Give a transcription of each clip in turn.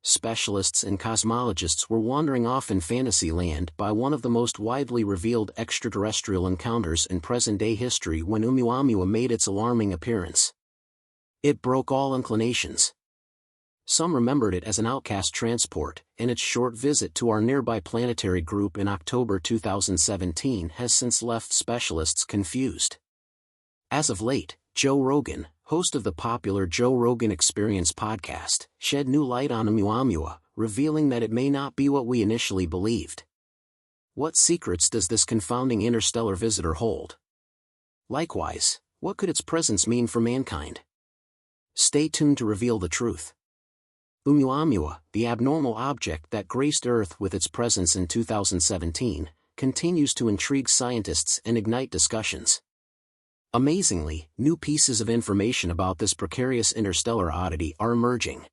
Specialists and cosmologists were wandering off in fantasy land by one of the most widely revealed extraterrestrial encounters in present-day history when Oumuamua made its alarming appearance. It broke all inclinations. Some remembered it as an outcast transport, and its short visit to our nearby planetary group in October 2017 has since left specialists confused. As of late, Joe Rogan, host of the popular Joe Rogan Experience podcast, shed new light on Oumuamua, revealing that it may not be what we initially believed. What secrets does this confounding interstellar visitor hold? Likewise, what could its presence mean for mankind? Stay tuned to reveal the truth. Oumuamua, the abnormal object that graced Earth with its presence in 2017, continues to intrigue scientists and ignite discussions. Amazingly, new pieces of information about this precarious interstellar oddity are emerging.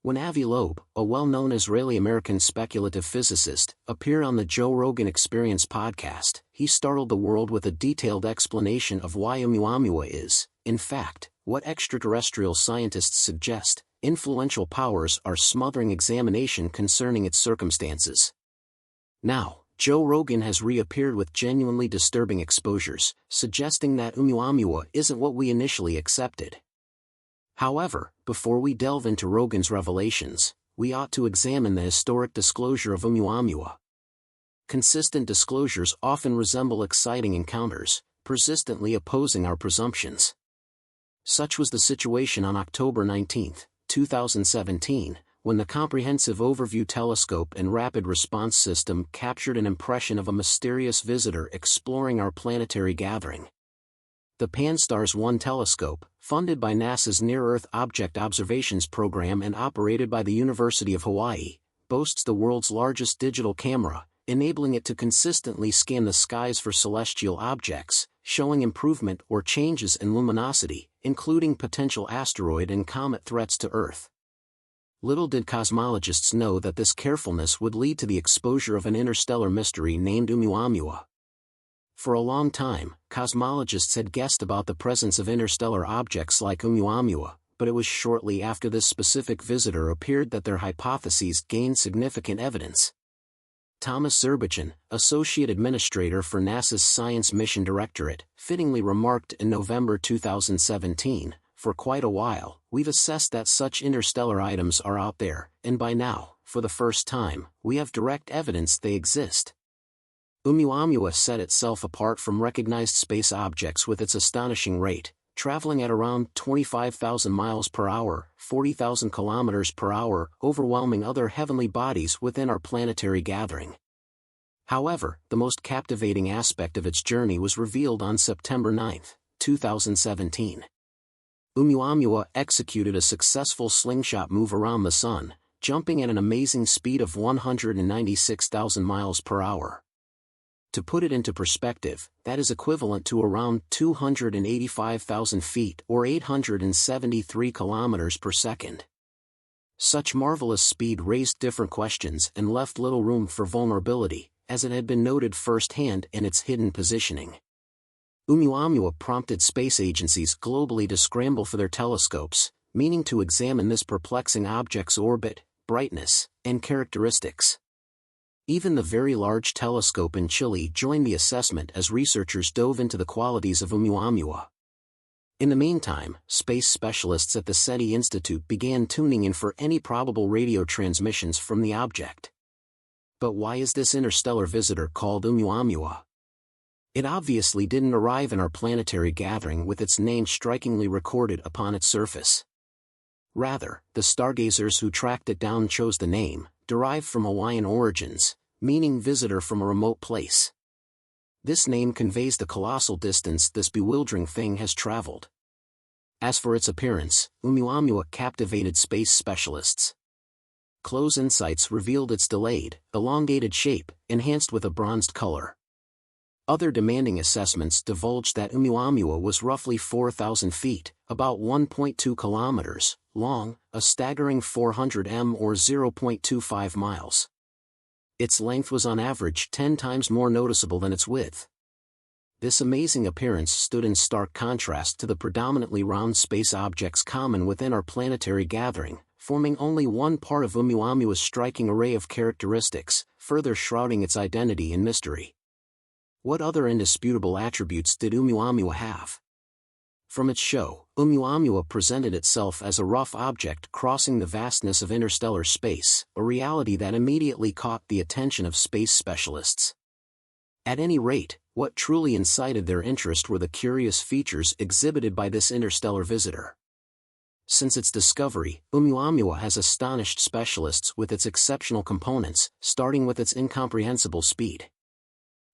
When Avi Loeb, a well-known Israeli-American speculative physicist, appeared on the Joe Rogan Experience podcast, he startled the world with a detailed explanation of why Oumuamua is, in fact, what extraterrestrial scientists suggest, influential powers are smothering examination concerning its circumstances. Now, Joe Rogan has reappeared with genuinely disturbing exposures, suggesting that Oumuamua isn't what we initially accepted. However, before we delve into Rogan's revelations, we ought to examine the historic disclosure of Oumuamua. Consistent disclosures often resemble exciting encounters, persistently opposing our presumptions. Such was the situation on October 19, 2017, when the Comprehensive Overview Telescope and Rapid Response System captured an impression of a mysterious visitor exploring our planetary gathering. The Pan-STARRS-1 telescope, funded by NASA's Near-Earth Object Observations Program and operated by the University of Hawaii, boasts the world's largest digital camera, enabling it to consistently scan the skies for celestial objects, showing improvement or changes in luminosity, including potential asteroid and comet threats to Earth. Little did cosmologists know that this carefulness would lead to the exposure of an interstellar mystery named Oumuamua. For a long time, cosmologists had guessed about the presence of interstellar objects like Oumuamua, but it was shortly after this specific visitor appeared that their hypotheses gained significant evidence. Thomas Zurbuchen, Associate Administrator for NASA's Science Mission Directorate, fittingly remarked in November 2017, "For quite a while, we've assessed that such interstellar items are out there, and by now, for the first time, we have direct evidence they exist." Oumuamua set itself apart from recognized space objects with its astonishing rate, traveling at around 25,000 miles per hour, 40,000 kilometers per hour, overwhelming other heavenly bodies within our planetary gathering. However, the most captivating aspect of its journey was revealed on September 9, 2017. Oumuamua executed a successful slingshot move around the Sun, jumping at an amazing speed of 196,000 miles per hour. To put it into perspective, that is equivalent to around 285,000 feet or 873 kilometers per second. Such marvelous speed raised different questions and left little room for vulnerability, as it had been noted firsthand in its hidden positioning. Oumuamua prompted space agencies globally to scramble for their telescopes, meaning to examine this perplexing object's orbit, brightness, and characteristics. Even the Very Large Telescope in Chile joined the assessment as researchers dove into the qualities of Oumuamua. In the meantime, space specialists at the SETI Institute began tuning in for any probable radio transmissions from the object. But why is this interstellar visitor called Oumuamua? It obviously didn't arrive in our planetary gathering with its name strikingly recorded upon its surface. Rather, the stargazers who tracked it down chose the name, derived from Hawaiian origins, meaning visitor from a remote place. This name conveys the colossal distance this bewildering thing has traveled. As for its appearance, Oumuamua captivated space specialists. Close insights revealed its delayed, elongated shape, enhanced with a bronzed color. Other demanding assessments divulged that Oumuamua was roughly 4,000 feet, about 1.2 kilometers, long, a staggering 400 m or 0.25 miles. Its length was on average 10 times more noticeable than its width. This amazing appearance stood in stark contrast to the predominantly round space objects common within our planetary gathering, forming only one part of Oumuamua's striking array of characteristics, further shrouding its identity in mystery. What other indisputable attributes did Oumuamua have? From its show, Oumuamua presented itself as a rough object crossing the vastness of interstellar space, a reality that immediately caught the attention of space specialists. At any rate, what truly incited their interest were the curious features exhibited by this interstellar visitor. Since its discovery, Oumuamua has astonished specialists with its exceptional components, starting with its incomprehensible speed.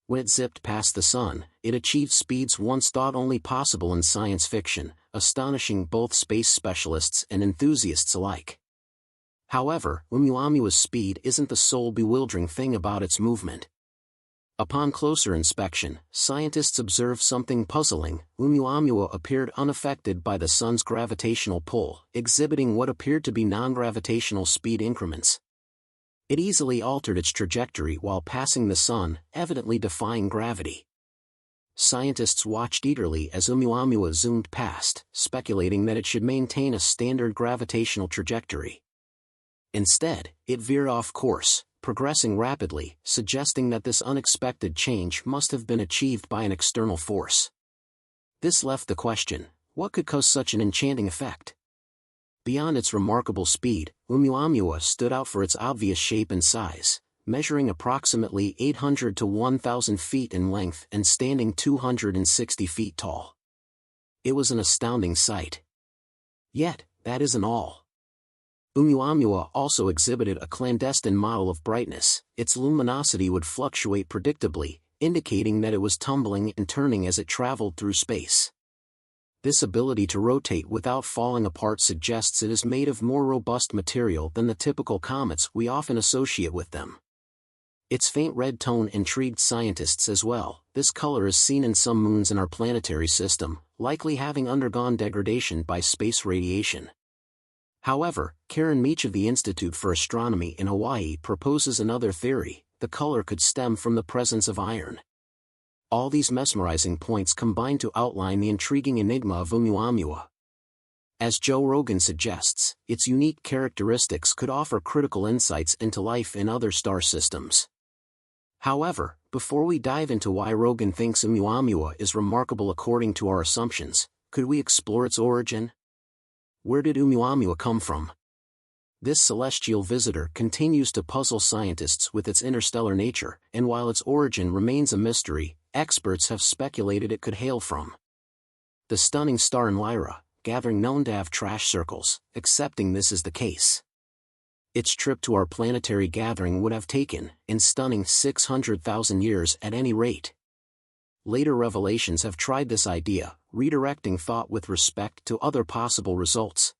When it zipped past the sun, it achieved speeds once thought only possible in science fiction, astonishing both space specialists and enthusiasts alike. However, Oumuamua's speed isn't the sole bewildering thing about its movement. Upon closer inspection, scientists observed something puzzling. Oumuamua appeared unaffected by the sun's gravitational pull, exhibiting what appeared to be non-gravitational speed increments. It easily altered its trajectory while passing the sun, evidently defying gravity. Scientists watched eagerly as Oumuamua zoomed past, speculating that it should maintain a standard gravitational trajectory. Instead, it veered off course, progressing rapidly, suggesting that this unexpected change must have been achieved by an external force. This left the question, what could cause such an enchanting effect? Beyond its remarkable speed, Oumuamua stood out for its obvious shape and size, measuring approximately 800 to 1,000 feet in length and standing 260 feet tall. It was an astounding sight. Yet, that isn't all. Oumuamua also exhibited a clandestine model of brightness. Its luminosity would fluctuate predictably, indicating that it was tumbling and turning as it traveled through space. This ability to rotate without falling apart suggests it is made of more robust material than the typical comets we often associate with them. Its faint red tone intrigued scientists as well. This color is seen in some moons in our planetary system, likely having undergone degradation by space radiation. However, Karen Meach of the Institute for Astronomy in Hawaii proposes another theory: the color could stem from the presence of iron. All these mesmerizing points combine to outline the intriguing enigma of Oumuamua. As Joe Rogan suggests, its unique characteristics could offer critical insights into life in other star systems. However, before we dive into why Rogan thinks Oumuamua is remarkable according to our assumptions, could we explore its origin? Where did Oumuamua come from? This celestial visitor continues to puzzle scientists with its interstellar nature, and while its origin remains a mystery, experts have speculated it could hail from the stunning star in Lyra, gathering known to have trash circles, accepting this is the case. Its trip to our planetary gathering would have taken, in stunning 600,000 years at any rate. Later revelations have tried this idea, redirecting thought with respect to other possible results.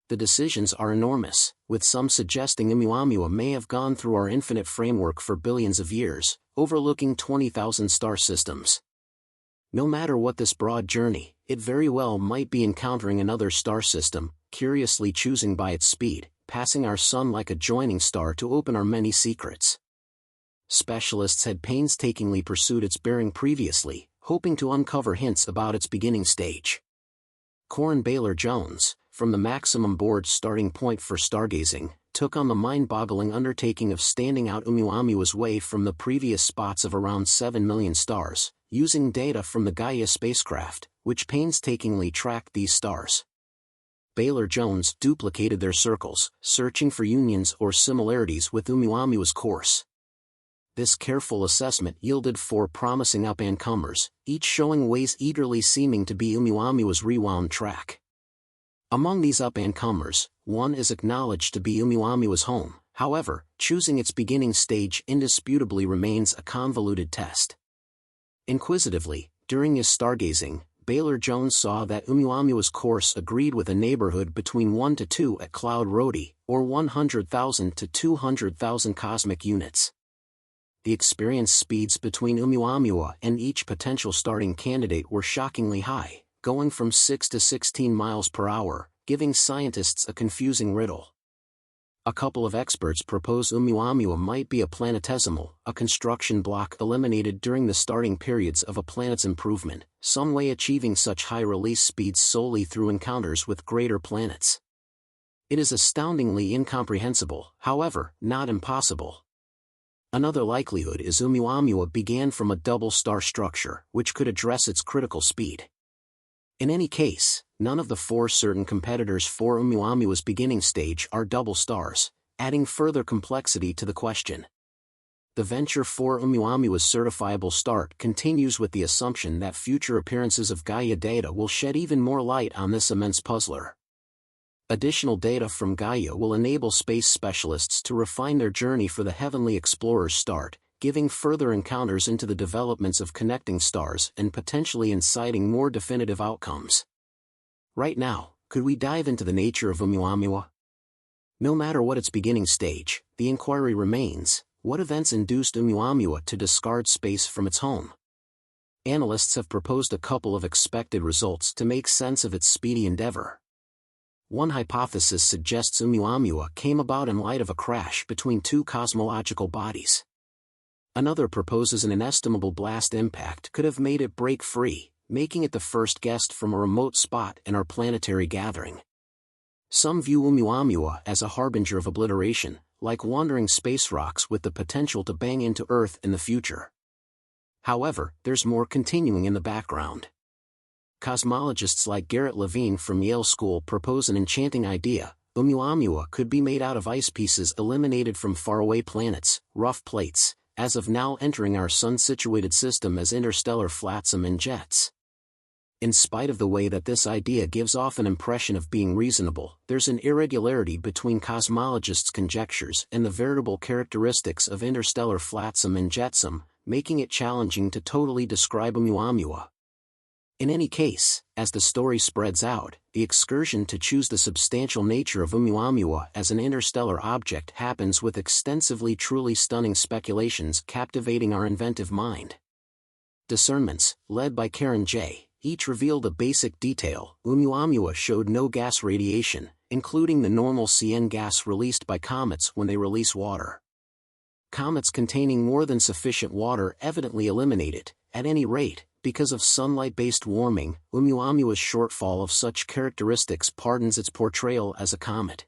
The decisions are enormous, with some suggesting Oumuamua may have gone through our infinite framework for billions of years, overlooking 20,000 star systems. No matter what this broad journey, it very well might be encountering another star system, curiously choosing by its speed, passing our sun like a joining star to open our many secrets. Specialists had painstakingly pursued its bearing previously, hoping to uncover hints about its beginning stage. Corin Baylor Jones, from the Maximum Board's starting point for stargazing, took on the mind-boggling undertaking of standing out Oumuamua's way from the previous spots of around 7 million stars, using data from the Gaia spacecraft, which painstakingly tracked these stars. Baylor Jones duplicated their circles, searching for unions or similarities with Oumuamua's course. This careful assessment yielded 4 promising up-and-comers, each showing ways eagerly seeming to be Oumuamua's rewound track. Among these up-and-comers, one is acknowledged to be Oumuamua's home. However, choosing its beginning stage indisputably remains a convoluted test. Inquisitively, during his stargazing, Baylor Jones saw that Oumuamua's course agreed with a neighborhood between 1 to 2 at Cloud Rhodey, or 100,000 to 200,000 cosmic units. The experience speeds between Oumuamua and each potential starting candidate were shockingly high, going from 6 to 16 miles per hour, giving scientists a confusing riddle. A couple of experts propose Oumuamua might be a planetesimal, a construction block eliminated during the starting periods of a planet's improvement, some way achieving such high release speeds solely through encounters with greater planets. It is astoundingly incomprehensible, however, not impossible. Another likelihood is Oumuamua began from a double star structure, which could address its critical speed. In any case, none of the four certain competitors for Oumuamua's beginning stage are double stars, adding further complexity to the question. The venture for Oumuamua's certifiable start continues with the assumption that future appearances of Gaia data will shed even more light on this immense puzzler. Additional data from Gaia will enable space specialists to refine their journey for the Heavenly Explorer's start, giving further encounters into the developments of connecting stars and potentially inciting more definitive outcomes. Right now, could we dive into the nature of Oumuamua? No matter what its beginning stage, the inquiry remains: what events induced Oumuamua to discard space from its home? Analysts have proposed a couple of expected results to make sense of its speedy endeavor. One hypothesis suggests Oumuamua came about in light of a crash between two cosmological bodies. Another proposes an inestimable blast impact could have made it break free, making it the first guest from a remote spot in our planetary gathering. Some view Oumuamua as a harbinger of obliteration, like wandering space rocks with the potential to bang into Earth in the future. However, there's more continuing in the background. Cosmologists like Garrett Levine from Yale School propose an enchanting idea: Oumuamua could be made out of ice pieces eliminated from faraway planets, rough plates, as of now entering our sun-situated system as interstellar flotsam and jets. In spite of the way that this idea gives off an impression of being reasonable, there's an irregularity between cosmologists' conjectures and the veritable characteristics of interstellar flotsam and jetsam, making it challenging to totally describe Oumuamua. In any case, as the story spreads out, the excursion to choose the substantial nature of Oumuamua as an interstellar object happens with extensively truly stunning speculations captivating our inventive mind. Discernments, led by Karen J., each revealed a basic detail: Oumuamua showed no gas radiation, including the normal CN gas released by comets when they release water. Comets containing more than sufficient water evidently eliminate it. At any rate, because of sunlight-based warming, Oumuamua's shortfall of such characteristics pardons its portrayal as a comet.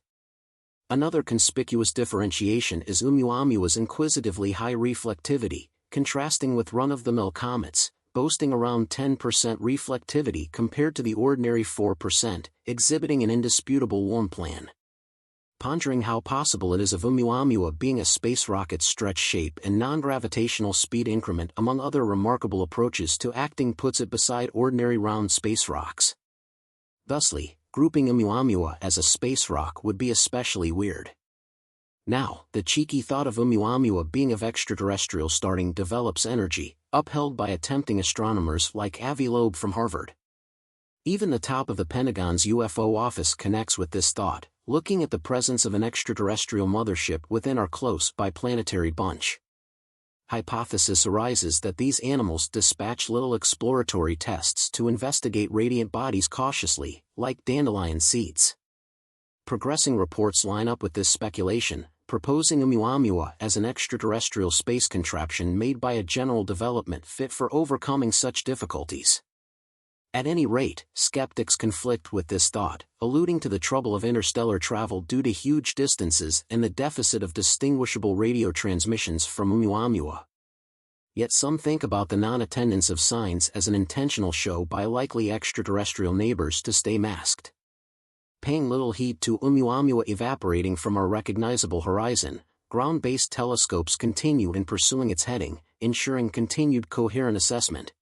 Another conspicuous differentiation is Oumuamua's inquisitively high reflectivity, contrasting with run-of-the-mill comets, boasting around 10% reflectivity compared to the ordinary 4%, exhibiting an indisputable warm plan. Pondering how possible it is of Oumuamua being a space rocket's stretch shape and non-gravitational speed increment among other remarkable approaches to acting puts it beside ordinary round space rocks. Thusly, grouping Oumuamua as a space rock would be especially weird. Now, the cheeky thought of Oumuamua being of extraterrestrial starting develops energy, upheld by attempting astronomers like Avi Loeb from Harvard. Even the top of the Pentagon's UFO office connects with this thought, looking at the presence of an extraterrestrial mothership within our close biplanetary bunch. Hypothesis arises that these animals dispatch little exploratory tests to investigate radiant bodies cautiously, like dandelion seeds. Progressing reports line up with this speculation, proposing Oumuamua as an extraterrestrial space contraption made by a general development fit for overcoming such difficulties. At any rate, skeptics conflict with this thought, alluding to the trouble of interstellar travel due to huge distances and the deficit of distinguishable radio transmissions from Oumuamua. Yet some think about the non-attendance of signs as an intentional show by likely extraterrestrial neighbors to stay masked. Paying little heed to Oumuamua evaporating from our recognizable horizon, ground-based telescopes continue in pursuing its heading, ensuring continued coherent assessment.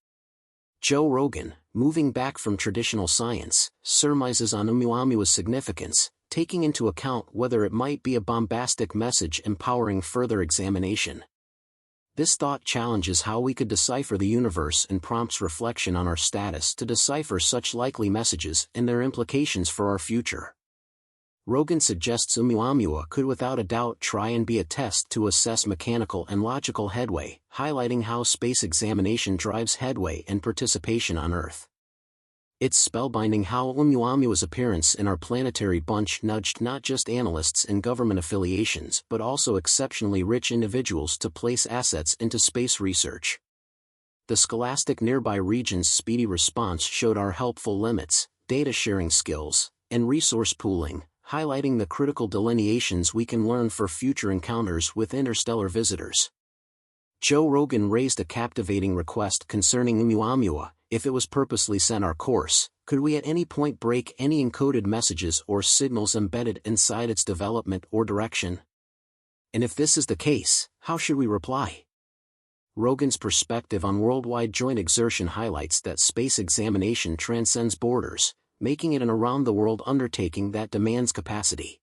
Joe Rogan, moving back from traditional science, surmises on Oumuamua's significance, taking into account whether it might be a bombastic message empowering further examination. This thought challenges how we could decipher the universe and prompts reflection on our status to decipher such likely messages and their implications for our future. Rogan suggests Oumuamua could without a doubt try and be a test to assess mechanical and logical headway, highlighting how space examination drives headway and participation on Earth. It's spellbinding how Oumuamua's appearance in our planetary bunch nudged not just analysts and government affiliations but also exceptionally rich individuals to place assets into space research. The scholastic nearby region's speedy response showed our helpful limits, data sharing skills, and resource pooling, highlighting the critical delineations we can learn for future encounters with interstellar visitors. Joe Rogan raised a captivating request concerning Oumuamua. If it was purposely sent our course, could we at any point break any encoded messages or signals embedded inside its development or direction? And if this is the case, how should we reply? Rogan's perspective on worldwide joint exertion highlights that space examination transcends borders, making it an around-the-world undertaking that demands capacity.